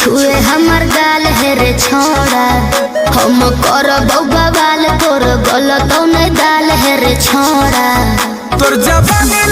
छुए हमर गाल है रे छोड़ा हम कर बवाल तोर गलत नहीं दाल है रे छोड़ा तोर जवानी